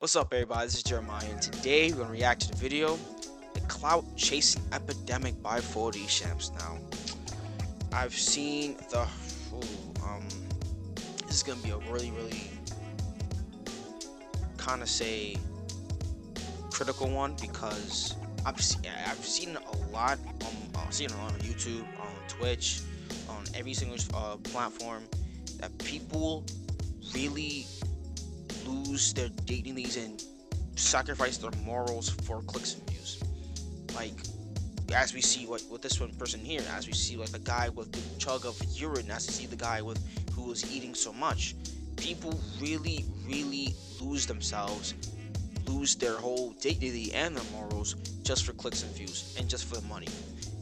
What's up, everybody? This is Jeremiah, and today we're gonna react to the video, "The Clout Chasing Epidemic" by 4D Champs. Now, I've seen the, this is gonna be a really kind of say critical one because I've seen it a lot. I've seen it on YouTube, on Twitch, on every single platform that people really lose their dignities and sacrifice their morals for clicks and views. Like, as we see with this one person here, as we see like the guy with the chug of urine, as we see the guy with who was eating so much, people really lose themselves, lose their whole dignity and their morals just for clicks and views and just for the money.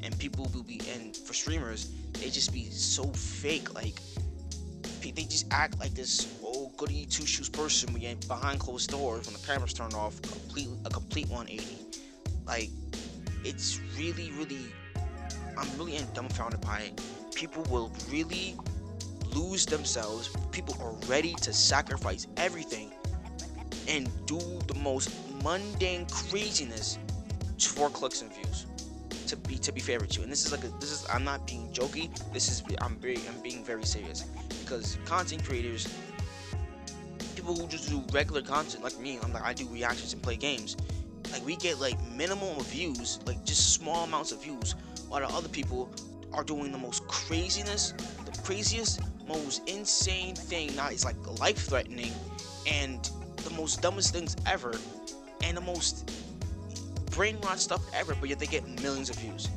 And people will be, and for streamers, they just be so fake. Like, they just act like this goody two shoes person when you're behind closed doors when the cameras turn off. A complete 180. Like, it's really I'm really dumbfounded by it. People will really lose themselves. People are ready to sacrifice everything and do the most mundane craziness for clicks and views. To be fair with you, and this is I'm not being jokey. I'm being very serious, because content creators, people who just do regular content like me, I do reactions and play games, like, we get like minimum of views, like just small amounts of views, while the other people are doing the most craziness, the craziest, most insane thing. Now it's like life-threatening and the most dumbest things ever, and the most brainwash stuff ever, but yet they get millions of views.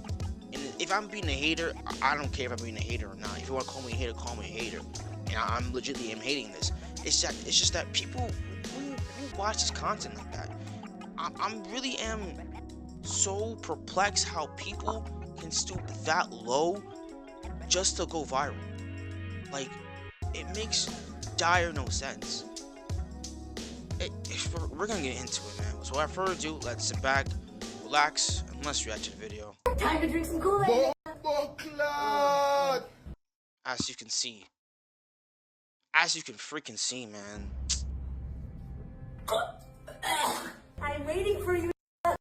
And if I'm being a hater, I don't care if I'm being a hater or not. If you want to call me a hater, call me a hater. And I'm legitimately hating this. It's just that people who watch this content like that, I'm really so perplexed how people can stoop that low just to go viral. Like, it makes dire no sense. We're gonna get into it, man. So without further ado, let's sit back, relax, and let's react to the video. Time to drink some Kool-Aid. As you can see, as you can freaking see, man. I'm waiting for you. Are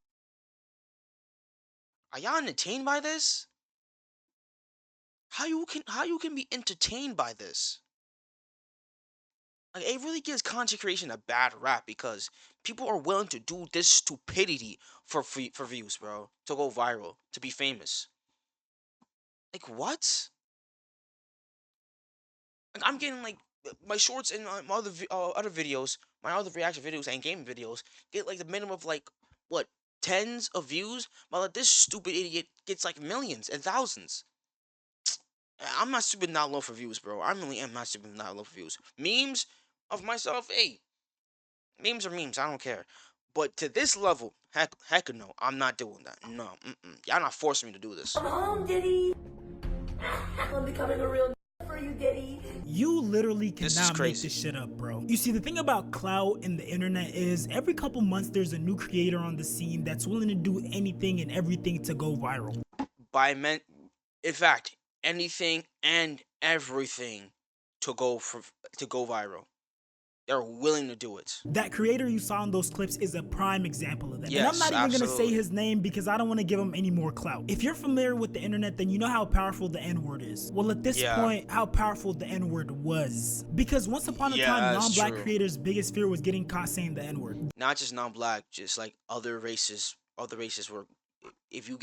y'all entertained by this? How you can be entertained by this? Like, it really gives content creation a bad rap because people are willing to do this stupidity for views, bro. To go viral, to be famous. Like, what? Like, I'm getting like my shorts and my other videos, my other reaction videos and gaming videos get like the minimum of like what, tens of views, while like, this stupid idiot gets like millions and thousands. I'm not stupid not low for views, bro. I really am not stupid not low for views. Memes of myself, hey, memes are memes. I don't care. But to this level, heck no, I'm not doing that. No, y'all not forcing me to do this. Come home, Diddy. I'm becoming a real for you, Diddy. You literally This is cannot make crazy. this shit up, bro. You see, the thing about clout and the internet is every couple months there's a new creator on the scene that's willing to do anything and everything to go viral. In fact, anything and everything to go viral. They're willing to do it. That creator you saw in those clips is a prime example of that. Yes, and I'm not even gonna say absolutely. his name because I don't want to give him any more clout. If you're familiar with the internet, then you know how powerful the N-word is. Well, at this point, how powerful the N-word was. Because once upon a time, that's non-black true. creators' biggest fear was getting caught saying the N-word. Not just non-black, just like other races. Other races were, if you're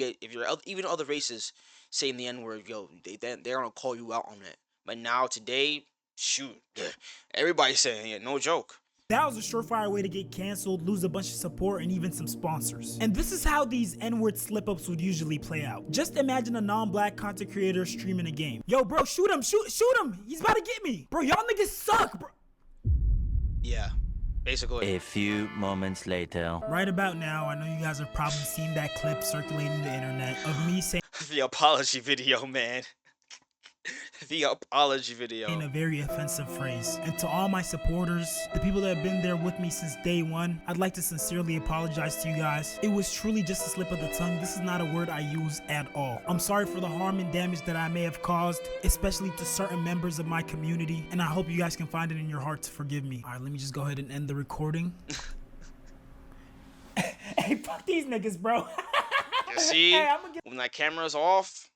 even other races saying the N-word, yo, they're gonna call you out on it. But now today, shoot, everybody's saying it. No joke. That was a surefire way to get canceled, lose a bunch of support, and even some sponsors. And this is how these N-word slip-ups would usually play out. Just imagine a non-black content creator streaming a game. Yo, bro, shoot him, shoot him! He's about to get me! Bro, y'all niggas suck, bro! Yeah, basically. A few moments later. Right about now, I know you guys have probably seen that clip circulating the internet of me saying The apology video, man. The apology video. a very offensive phrase. And to all my supporters, the people that have been there with me since day one, I'd like to sincerely apologize to you guys. It was truly just a slip of the tongue. This is not a word I use at all. I'm sorry for the harm and damage that I may have caused, especially to certain members of my community, and I hope you guys can find it in your heart to forgive me. All right, let me just go ahead and end the recording. fuck these niggas, bro. You see, Hey, I'm gonna get when that camera's off,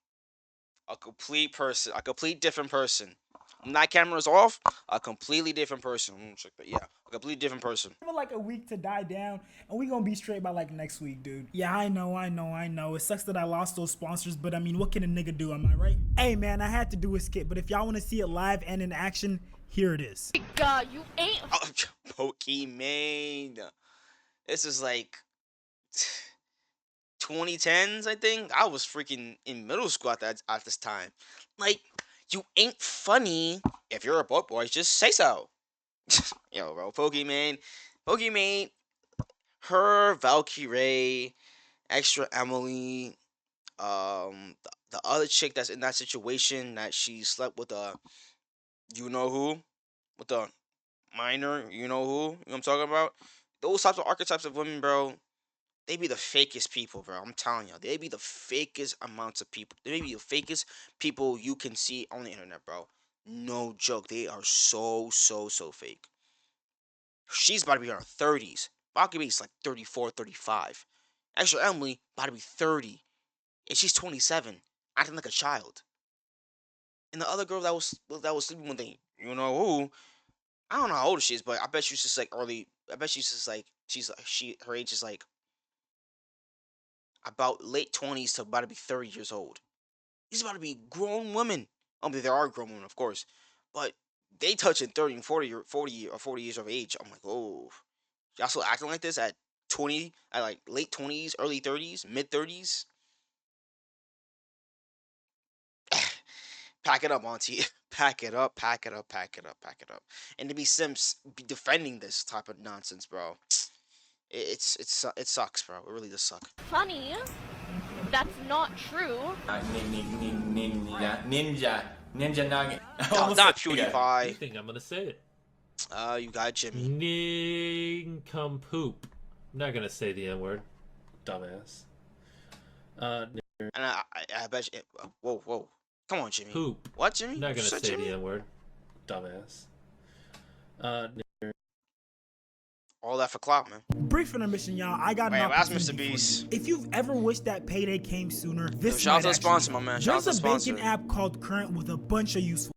a complete person, a complete different person. When that camera's off, a completely different person. Check that. Yeah, a completely different person. like a week to die down, and we gonna be straight by like next week, dude. Yeah, I know. It sucks that I lost those sponsors, but I mean, what can a nigga do? Am I right? Hey, man, I had to do a skit, but if y'all want to see it live and in action, here it is. God, you ain't. Oh, Pokemon. This is like 2010s, I think. I was freaking in middle school at this time. Like, you ain't funny if you're a book boy. Just say so. Yo, bro, Pokemon, her, Valkyrie, Extra Emily, the other chick that's in that situation that she slept with you know who, with the minor, you know who, you know what I'm talking about? Those types of archetypes of women, bro, they be the fakest people, bro. I'm telling you, they be the fakest amounts of people. They be the fakest people you can see on the internet, bro. No joke. They are so fake. She's about to be in her 30s. Valkyrie's like 34, 35. Actually, Emily about to be 30, and she's 27, acting like a child. And the other girl that was sleeping with the, you know who? I don't know how old she is, but I bet she's just like early. I bet she's just like her age is like about late 20s to about to be 30 years old. These about to be grown women. I mean, there are grown women, of course, but they touching 30 and 40 years of age. I'm like, oh, y'all still acting like this at 20, at like late 20s, early 30s, mid 30s? Pack it up, Auntie. Pack it up, pack it up, pack it up, pack it up. And to be Sims be defending this type of nonsense, bro. It sucks, bro. It really does suck. Funny. That's not true. Ninja nugget. Oh, not You PewDiePie. think I'm gonna say it? You got Jimmy. Nincompoop. I'm not gonna say the N-word, dumbass. And I bet you. Whoa. Come on, Jimmy. Poop. What, Jimmy? I'm not gonna You said say Jimmy? the N-word, dumbass. All that for clout, man. Brief intermission, y'all. I got an Wait, ask opportunity Mr. for you. Beast. If you've ever wished that payday came sooner, this Yo, shout out might to the actually sponsor, my help. man. Shout out There's to the a banking sponsor. app called Current with a bunch of useful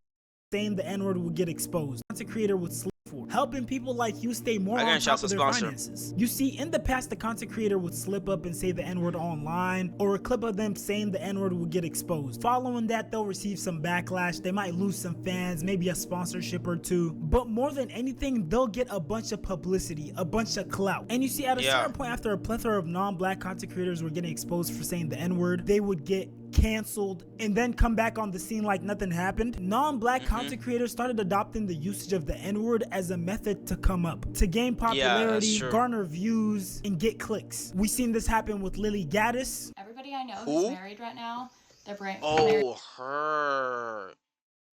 saying the N-word will get exposed. Content creator would slip for helping people like you stay more Again, on shout top out to of the their sponsor. finances. You see, in the past, the content creator would slip up and say the N-word online, or a clip of them saying the N-word will get exposed. Following that, they'll receive some backlash. They might lose some fans, maybe a sponsorship or two. But more than anything, they'll get a bunch of publicity, a bunch of clout. And you see, at a certain point, after a plethora of non-black content creators were getting exposed for saying the N-word, they would get canceled and then come back on the scene like nothing happened. Non-black content creators started adopting the usage of the N-word as a method to come up, to gain popularity, true. garner views, and get clicks. We've seen this happen with Lily Gaddis. Everybody I know Who? who's married right now, they're married Oh, her.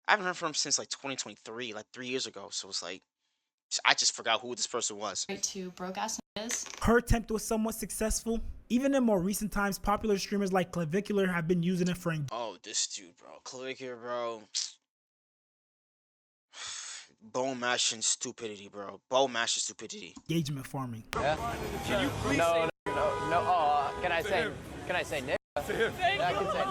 I haven't heard from him since like 2023, like 3 years ago. So it's like, I just forgot who this person was. to broke ass niggas. Her attempt was somewhat successful. Even in more recent times, popular streamers like Clavicular have been using it for Oh, this dude, bro. Clicker, bro. Bone mashing stupidity, bro. Bone mashing stupidity. engagement farming. No. Can I say Nick? Yeah, I can say Nick.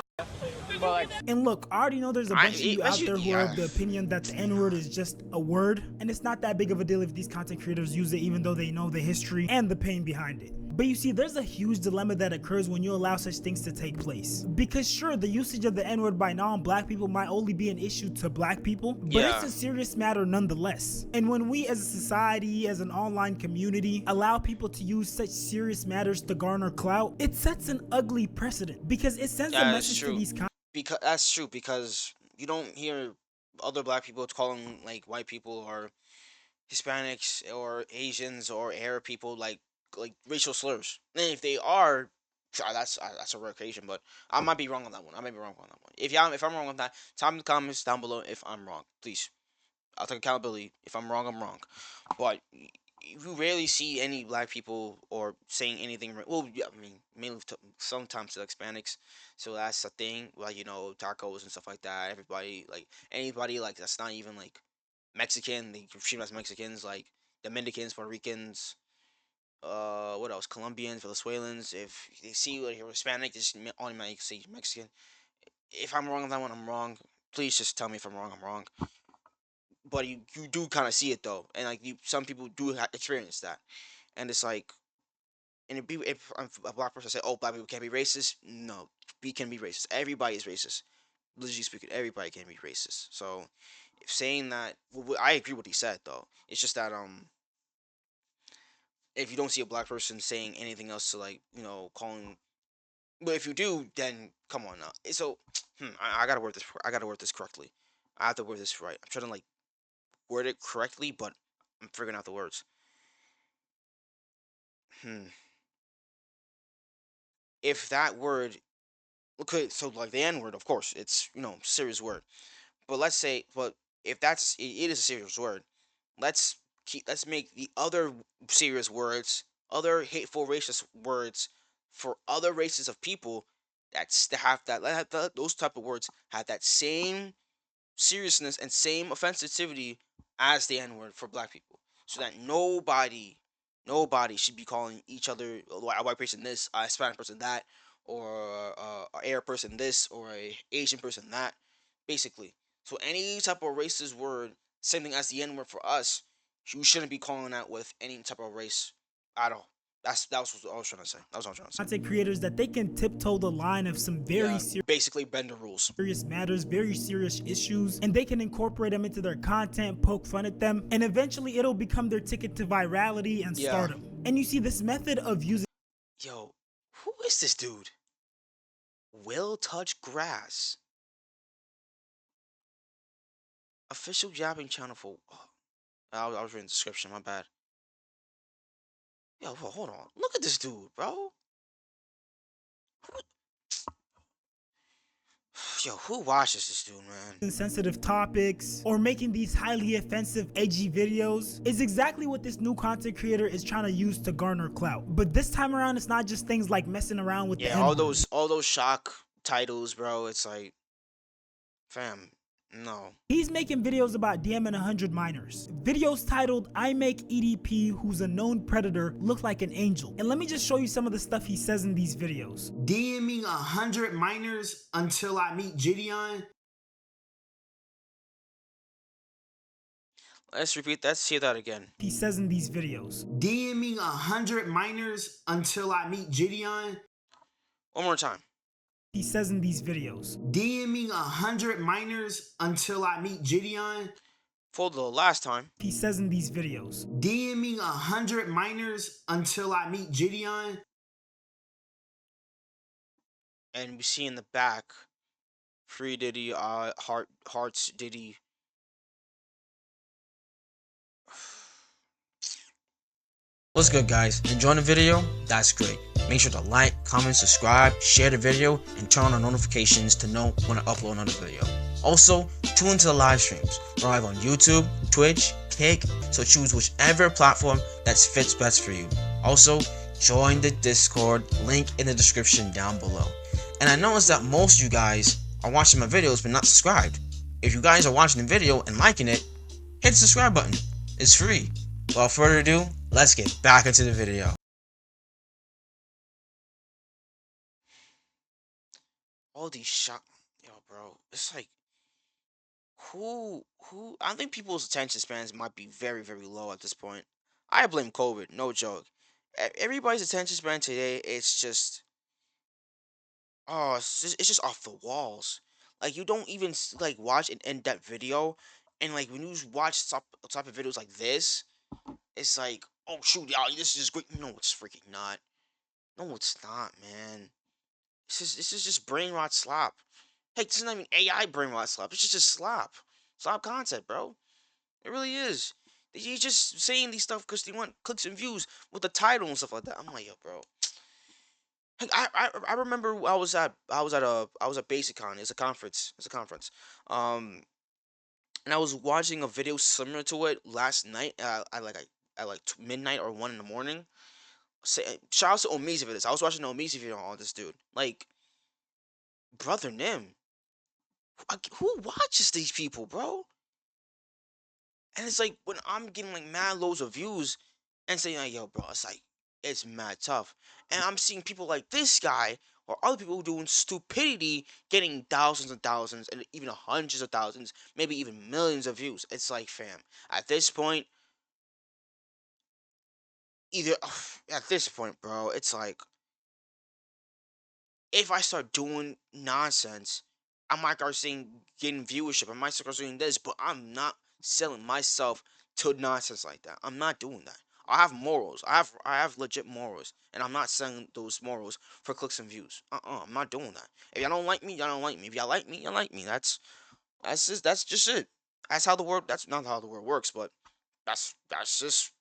Well, like, And look, I already know there's a bunch of you out there who are of the yeah. opinion that the N-word is just a word, and it's not that big of a deal if these content creators use it, even though they know the history and the pain behind it. But you see, there's a huge dilemma that occurs when you allow such things to take place. Because sure, the usage of the N-word by non-black people might only be an issue to black people, but Yeah. it's a serious matter nonetheless. And when we as a society, as an online community, allow people to use such serious matters to garner clout, it sets an ugly precedent because it sends a Yeah, that's message to true. these Because that's true, because you don't hear other black people calling like white people or Hispanics or Asians or Arab people like racial slurs. And if they are, that's a rare occasion, but I might be wrong on that one. I might be wrong on that one. If I'm wrong on that, tell me in the comments down below if I'm wrong, please. I'll take accountability. If I'm wrong, I'm wrong. But you rarely see any black people or saying anything. Well, yeah, I mean, mainly sometimes to Hispanics. So that's the thing. Like, tacos and stuff like that. Everybody, like, anybody, like, that's not even, like, Mexican. They treat them as Mexicans, like, Dominicans, Puerto Ricans. what else? Colombians, Venezuelans. If they see like you're Hispanic, they just automatically say Mexican. If I'm wrong on that one, I'm wrong. Please just tell me if I'm wrong. I'm wrong. But you do kind of see it though, and like some people do experience that, and it's like, and if a black person say, "Oh, black people can't be racist," no, we can be racist. Everybody is racist. Literally speaking, everybody can be racist. So, if saying that, I agree with what he said though. It's just that if you don't see a black person saying anything else to like calling, but if you do, then come on now. So, I gotta word this. I gotta word this correctly. I have to word this right. I'm trying to like word it correctly, but I'm figuring out the words. Hmm. If that word, okay, so like the N word, of course, it's serious word. But let's say, but if it is a serious word, let's let's make the other serious words, other hateful racist words for other races of people that have those type of words have that same seriousness and same offensivity as the N word for black people, so that nobody should be calling each other a white person this, a Hispanic person that, or a Arab person this, or a Asian person that, basically. So any type of racist word, same thing as the N word for us, you shouldn't be calling that with any type of race at all. That was what I was trying to say. That was what I was trying to say. Content creators that they can tiptoe the line of some very Yeah, basically bend the rules. serious matters, very serious issues, and they can incorporate them into their content, poke fun at them, and eventually it'll become their ticket to virality and Yeah. stardom. And you see, this method of using Yo, who is this dude? Will touch grass. Official jabbing channel for. Oh, I was reading the description. My bad. Yo, hold on. Look at this dude, bro. Yo, who watches this dude, man? sensitive topics or making these highly offensive, edgy videos is exactly what this new content creator is trying to use to garner clout. But this time around, it's not just things like messing around with the Yeah, N-word. all those shock titles, bro. It's like, fam, no. He's making videos about DMing 100 minors. Videos titled, I make EDP, who's a known predator, look like an angel. And let me just show you some of the stuff he says in these videos. DMing 100 minors until I meet Gideon. Let's repeat that. See that again. He says in these videos. DMing 100 minors until I meet Gideon. One more time. He says in these videos. DMing 100 minors until I meet Gideon. For the last time. He says in these videos. DMing 100 minors until I meet Gideon. And we see in the back, Free Diddy, Hearts Diddy. What's good, guys? Enjoying the video? That's great. Make sure to like, comment, subscribe, share the video, and turn on notifications to know when I upload another video. Also, tune into the live streams. We're live on YouTube, Twitch, Kick, so choose whichever platform that fits best for you. Also, join the Discord, link in the description down below. And I noticed that most of you guys are watching my videos but not subscribed. If you guys are watching the video and liking it, hit the subscribe button. It's free. Without further ado, let's get back into the video. All these yo, bro, it's like, who, I think people's attention spans might be very, very low at this point. I blame COVID, no joke. Everybody's attention span today, it's just, oh, it's just off the walls. Like, you don't even, like, watch an in-depth video, and, like, when you watch type of videos like this, it's like, oh, shoot, y'all, this is great. No, it's freaking not. No, it's not, man. This is just brain rot slop. Hey, this is not even AI brain rot slop. It's just slop. Slop content, bro. It really is. He's just saying these stuff because they want clicks and views with the title and stuff like that. I'm like, yo, bro. Like, I remember I was at BasicCon. It's a conference. Um, and I was watching a video similar to it last night. At like midnight or 1 in the morning. Shout out to Omizi for this. I was watching the Omizi video on this dude. Like, brother Nim. Who watches these people, bro? And it's like when I'm getting like mad loads of views and saying like, yo, bro, it's like it's mad tough. And I'm seeing people like this guy or other people doing stupidity getting thousands and thousands and even hundreds of thousands, maybe even millions of views. It's like, fam, at this point, either at this point, bro, it's like if I start doing nonsense, I might start seeing getting viewership. I might start doing this, but I'm not selling myself to nonsense like that. I'm not doing that. I have morals. I have legit morals, and I'm not selling those morals for clicks and views. I'm not doing that. If y'all don't like me, y'all don't like me. If y'all like me, y'all like me. That's just it. That's how the world. That's not how the world works, but that's just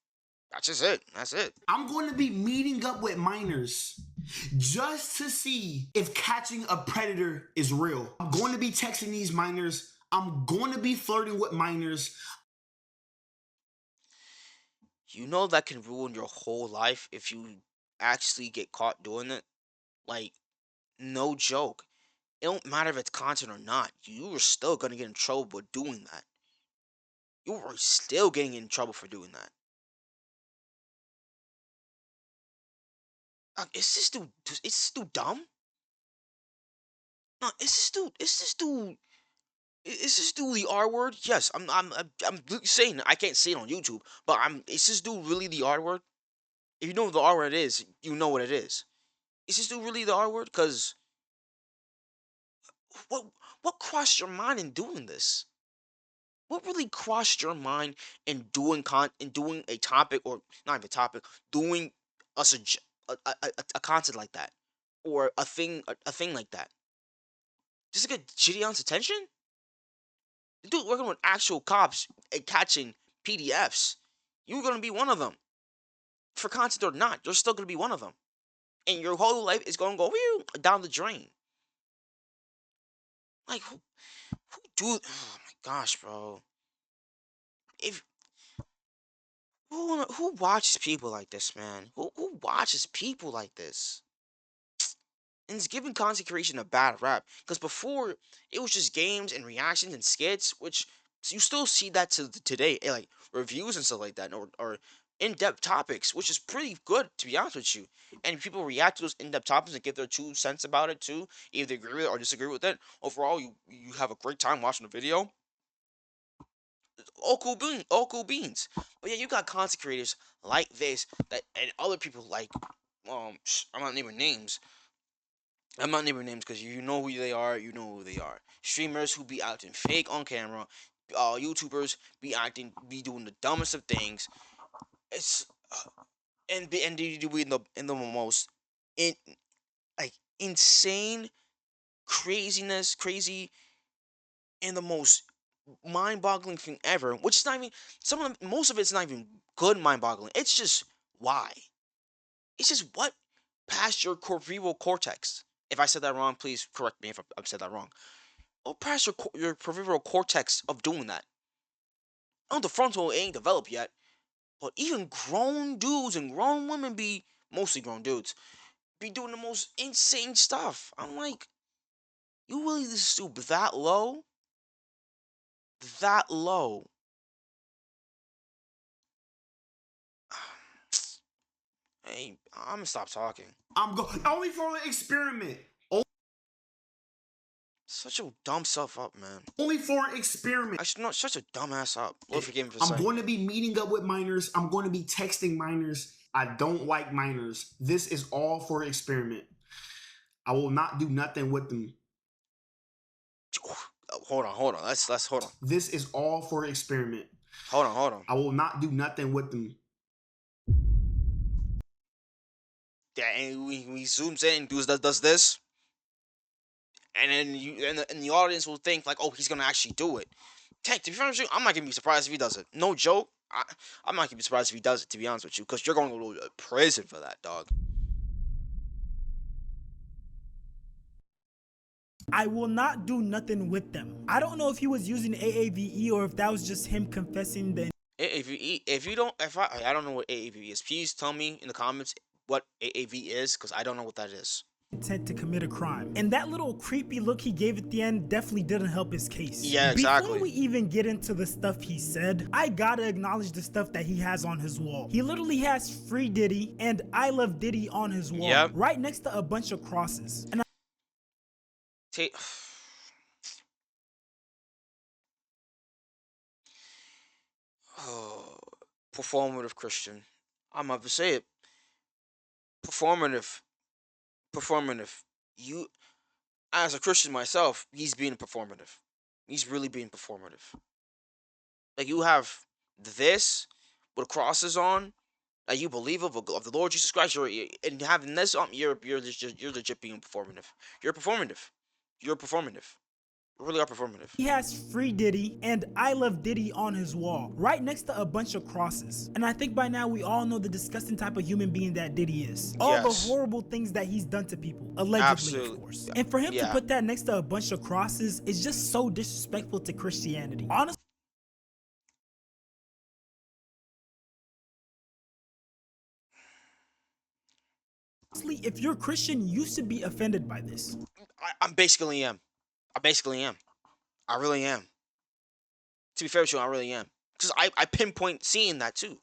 it. That's it. I'm going to be meeting up with minors just to see if catching a predator is real. I'm going to be texting these minors. I'm going to be flirting with minors. You know that can ruin your whole life if you actually get caught doing it. Like, no joke. It don't matter if it's content or not. You are still gonna get in trouble for doing that. You are still getting in trouble for doing that. Is this dude? Is this dude dumb? No, is this dude? Is this dude? Is this dude the R word? Yes, I'm saying I can't say it on YouTube, but I'm. Is this dude really the R word? If you know what the R word is, you know what it is. Is this dude really the R word? Cause what what crossed your mind in doing this? What really crossed your mind in doing a topic or not even a topic, doing a a content like that, or a thing like that, just to get Gideon's attention? The dude working with actual cops and catching PDFs. You're gonna be one of them. For content or not, you're still gonna be one of them, and your whole life is gonna go down the drain. Like who do? Oh my gosh, bro. If who watches people like this, man? Who watches people like this? And it's giving content creation a bad rap. Because before it was just games and reactions and skits, which you still see that to today, like reviews and stuff like that, or in-depth topics, which is pretty good to be honest with you. And people react to those in-depth topics and give their 2 cents about it too, either they agree with it or disagree with it. Overall, you have a great time watching the video. All cool beans. But yeah, you got content creators like this that and other people like I'm not naming names. I'm not naming names because you know who they are. You know who they are. Streamers who be acting fake on camera. YouTubers be doing the dumbest of things. It's and they do it in the most in like insane crazy and the most mind-boggling thing ever, which is not even most of it's not even good mind-boggling. It's just why. It's just what past your cerebral cortex. If I said that wrong, please correct me if I've said that wrong. What past your cerebral cortex of doing that? I know the frontal ain't developed yet, but even grown dudes and grown women be mostly grown dudes be doing the most insane stuff. I'm like, you really stoop that low? That low? Hey, I'm gonna stop talking. I'm going only for the experiment. Such a dumb self up, man. Only for an experiment. I should not such a dumbass up. Lord forgive me for I'm saying. going to be meeting up with minors. I'm going to be texting minors. I don't like minors. This is all for experiment. I will not do nothing with them. Hold on. Let's hold on. This is all for experiment. Hold on. I will not do nothing with them. Yeah, and we zooms in and does this, and then and the audience will think like, oh, he's gonna actually do it. Tech, to be honest with you, I'm not gonna be surprised if he does it. No joke. I'm not gonna be surprised if he does it. To be honest with you, because you're going to go to prison for that, dog. I will not do nothing with them. I don't know if he was using AAVE or if that was just him confessing the I don't know what AAV is. Please tell me in the comments what AAV is, because I don't know what that is. intent to commit a crime. And that little creepy look he gave at the end definitely didn't help his case. Yeah, exactly. Before we even get into the stuff he said, I gotta acknowledge the stuff that he has on his wall. He literally has Free Diddy and I Love Diddy on his wall, Yep. right next to a bunch of crosses. And oh, performative Christian. I'm about to say it. Performative. Performative. You, as a Christian myself, he's being performative. He's really being performative. Like, you have this with crosses on, that you believe of the Lord Jesus Christ, and having this on, you're legit being performative. You're performative. You're performative. You really are performative. he has Free Diddy and I Love Diddy on his wall, right next to a bunch of crosses. And I think by now we all know the disgusting type of human being that Diddy is. All the Yes. horrible things that he's done to people, allegedly, Absolutely. of course. And for him to Yeah. put that next to a bunch of crosses is just so disrespectful to Christianity. Honestly, if you're Christian, you should be offended by this. I basically am. I basically am. I really am. To be fair with you, I really am. Because I pinpoint seeing that too.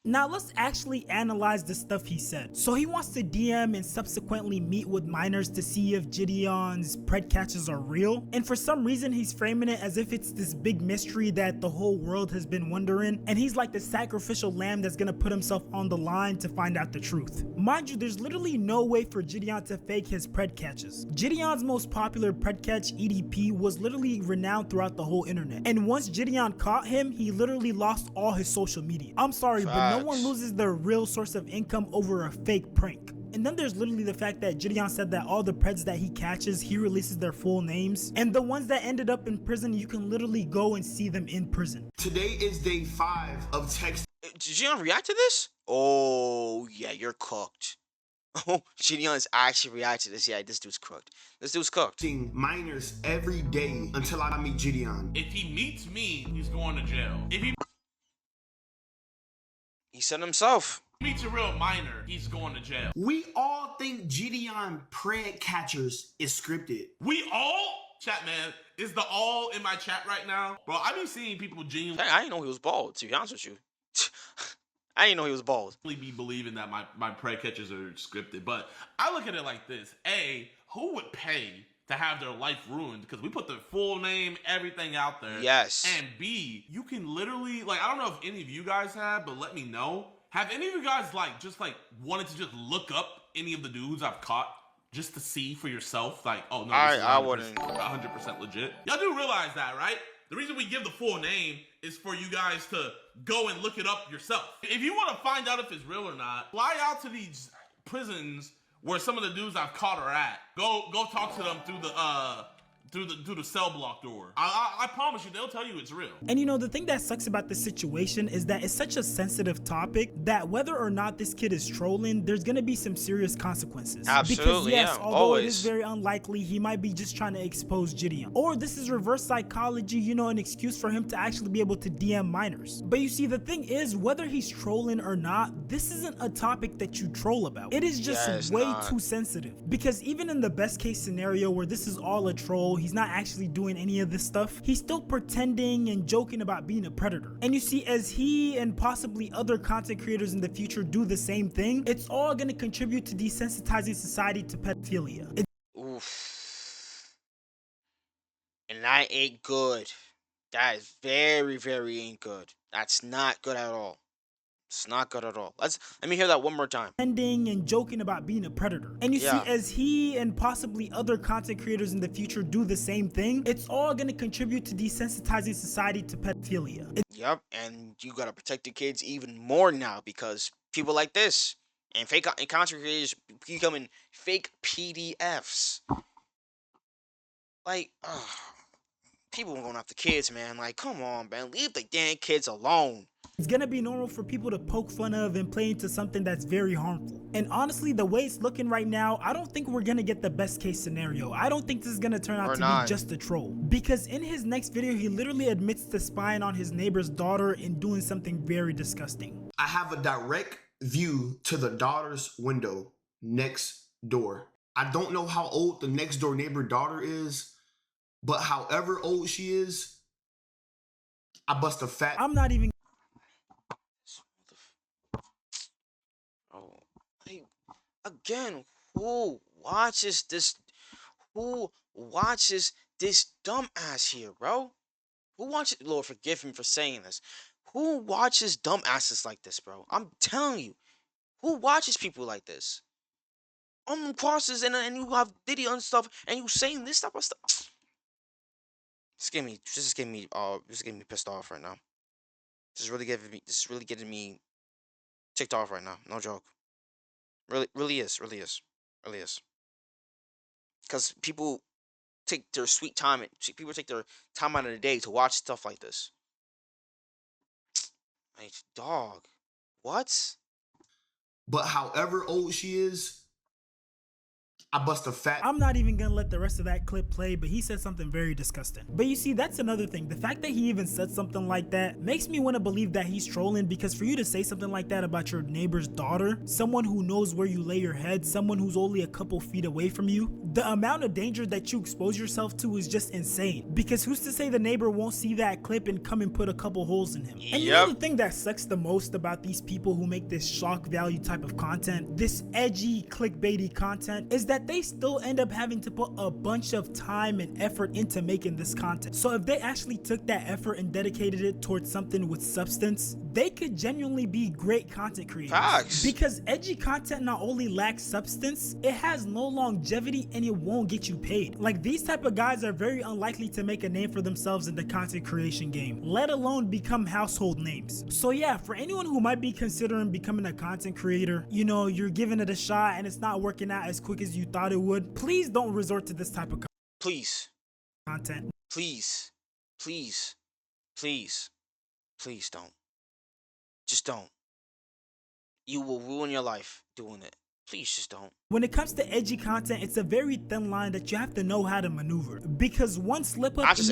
Now let's actually analyze the stuff he said. So he wants to DM and subsequently meet with minors to see if Gideon's pred catches are real. And for some reason he's framing it as if it's this big mystery that the whole world has been wondering. And he's like the sacrificial lamb that's gonna put himself on the line to find out the truth. Mind you, there's literally no way for Gideon to fake his pred catches. Gideon's most popular pred catch, EDP, was literally renowned throughout the whole internet. And once Gideon caught him, he literally lost all his social media. I'm sorry, but no one loses their real source of income over a fake prank. And then there's literally the fact that Gideon said that all the preds that he catches, he releases their full names. And the ones that ended up in prison, you can literally go and see them in prison. Today is day 5 of text. Did Gideon react to this? Oh, yeah, you're cooked. Oh, Gideon's actually reacted to this. Yeah, this dude's cooked. This dude's cooked. Minors every day until I meet Gideon. If he meets me, he's going to jail. If He said himself. he meets a real minor, he's going to jail. We all think Gideon pred catchers is scripted. We all? Chat, man, is the all in my chat right now? Bro, I be seeing people genuinely I didn't know he was bald, to be honest with you. I didn't know he was bald. be believing that my pred catches are scripted. But I look at it like this. A, who would pay to have their life ruined? Because we put their full name, everything out there. Yes. And B, you can literally, like, I don't know if any of you guys have, but let me know. Have any of you guys, wanted to just look up any of the dudes I've caught just to see for yourself? Like, oh, no, this is I wouldn't. 100% legit. Y'all do realize that, right? The reason we give the full name is for you guys to go and look it up yourself. If you want to find out if it's real or not, fly out to these prisons where some of the dudes I've caught are at. Go talk to them through the cell block door. I promise you, they'll tell you it's real. And you know, the thing that sucks about this situation is that it's such a sensitive topic that whether or not this kid is trolling, there's gonna be some serious consequences. Absolutely, because yes, yeah, although always. it is very unlikely, he might be just trying to expose Gideon. Or this is reverse psychology, you know, an excuse for him to actually be able to DM minors. But you see, the thing is, whether he's trolling or not, this isn't a topic that you troll about. It is just Yeah, it's way not. too sensitive. Because even in the best case scenario where this is all a troll, he's not actually doing any of this stuff, he's still pretending and joking about being a predator. And you see, as he and possibly other content creators in the future do the same thing, it's all going to contribute to desensitizing society to pedophilia. Oof. And that ain't good. That is very, very ain't good. That's not good at all. It's not good at all. Let me hear that one more time. Pretending and joking about being a predator. And you Yeah. see, as he and possibly other content creators in the future do the same thing, it's all going to contribute to desensitizing society to pedophilia. Yep, and you gotta protect the kids even more now because people like this and fake and content creators becoming fake PDFs. Like, people going after kids, man. Like, come on, man, leave the damn kids alone. It's gonna be normal for people to poke fun of and play into something that's very harmful. And honestly, the way it's looking right now, I don't think we're gonna get the best case scenario. I don't think this is gonna turn out to be just a troll. Because in his next video, he literally admits to spying on his neighbor's daughter and doing something very disgusting. I have a direct view to the daughter's window next door. I don't know how old the next door neighbor daughter is, but however old she is, I bust a fat. I'm not even. Oh, hey, again, who watches this? Who watches this dumbass here, bro? Who watches? Lord, forgive me for saying this. Who watches dumbasses like this, bro? I'm telling you, who watches people like this? On crosses and you have video and stuff, and you saying this type of stuff. This is getting me pissed off right now. This is really getting me ticked off right now. No joke. Really is. Because people take their sweet time. People take their time out of the day to watch stuff like this. Like, dog, what? But however old she is, I bust a fat. I'm not even gonna let the rest of that clip play, but he said something very disgusting. But you see, that's another thing. The fact that he even said something like that makes me want to believe that he's trolling, because for you to say something like that about your neighbor's daughter, someone who knows where you lay your head, someone who's only a couple feet away from you, the amount of danger that you expose yourself to is just insane. Because who's to say the neighbor won't see that clip and come and put a couple holes in him? And you know the thing that sucks the most about these people who make this shock value type of content, this edgy clickbaity content, is that they still end up having to put a bunch of time and effort into making this content. So if they actually took that effort and dedicated it towards something with substance, they could genuinely be great content creators. Facts. Because edgy content not only lacks substance, it has no longevity and it won't get you paid. Like, these type of guys are very unlikely to make a name for themselves in the content creation game, let alone become household names. So yeah, for anyone who might be considering becoming a content creator, you know, you're giving it a shot and it's not working out as quick as you thought it would, please don't resort to this type of content. Please don't. Just don't. You will ruin your life doing it. Please just don't. When it comes to edgy content, it's a very thin line that you have to know how to maneuver, because one slip up, Not just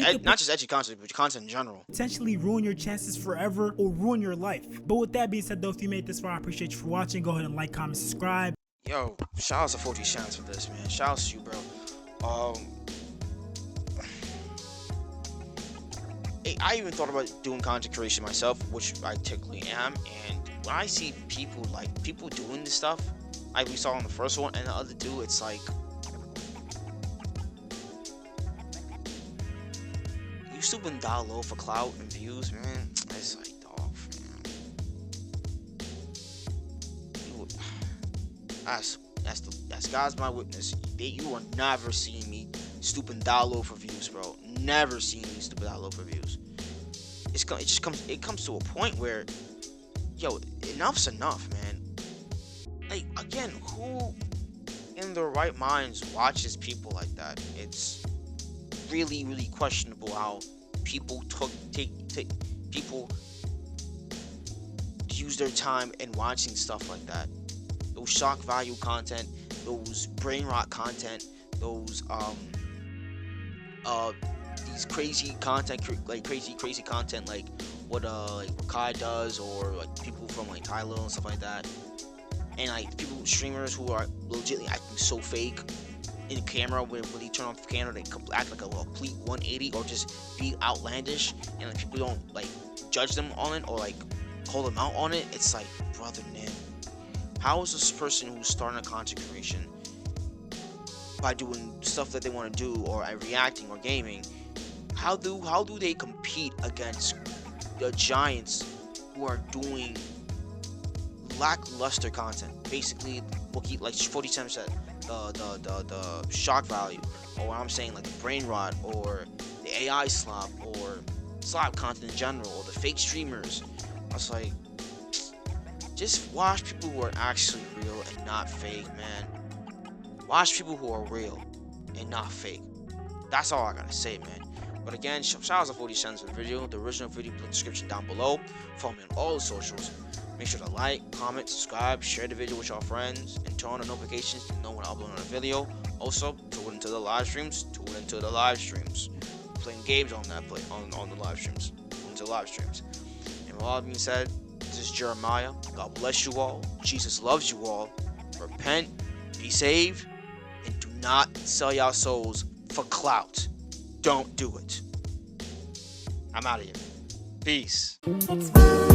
edgy content, but content in general, potentially ruin your chances forever or ruin your life. But with that being said though, if you made this far, I appreciate you for watching. Go ahead and like, comment, subscribe. Yo, shout out to 40 Chance for this, man. Shout out to you, bro. I even thought about doing content creation myself, which I technically am, and when I see people doing this stuff, like we saw on the first one and the other two, it's like, you stooping down low for clout and views, man. It's like, dog, man. That's God's my witness. You will never see me stooping down low for views, bro. Never seen me stooping down low for views. It comes to a point where, yo, enough's enough, man. Like, again, who in their right minds watches people like that? It's really, really questionable how people people use their time in watching stuff like that. Those shock value content, those brain rot content, those these crazy content, like crazy content, like what Kai does, or like people from like Tyler and stuff like that, and like streamers who are legitimately acting so fake in the camera when they turn off the camera, they act like a complete 180 or just be outlandish, and like people don't like judge them on it or like call them out on it. It's like, brother, man, how is this person who's starting a content creation by doing stuff that they want to do, or reacting or gaming, how do they compete against the giants who are doing lackluster content? Basically, like 47 said, the shock value, or what I'm saying, like the brain rot, or the AI slop, or slop content in general, or the fake streamers. I was like, just watch people who are actually real and not fake, man. Watch people who are real and not fake. That's all I gotta say, man. But again, shout out to 40 cents for the video. The original video in the description down below. Follow me on all the socials. Make sure to like, comment, subscribe, share the video with your friends, and turn on the notifications to know when I upload another video. Also, tune into the live streams. Playing games on that on the live streams. Into live streams. And with all that being said, this is Jeremiah. God bless you all. Jesus loves you all. Repent, be saved, and not sell y'all souls for clout. Don't do it. I'm out of here. Peace. It's fine.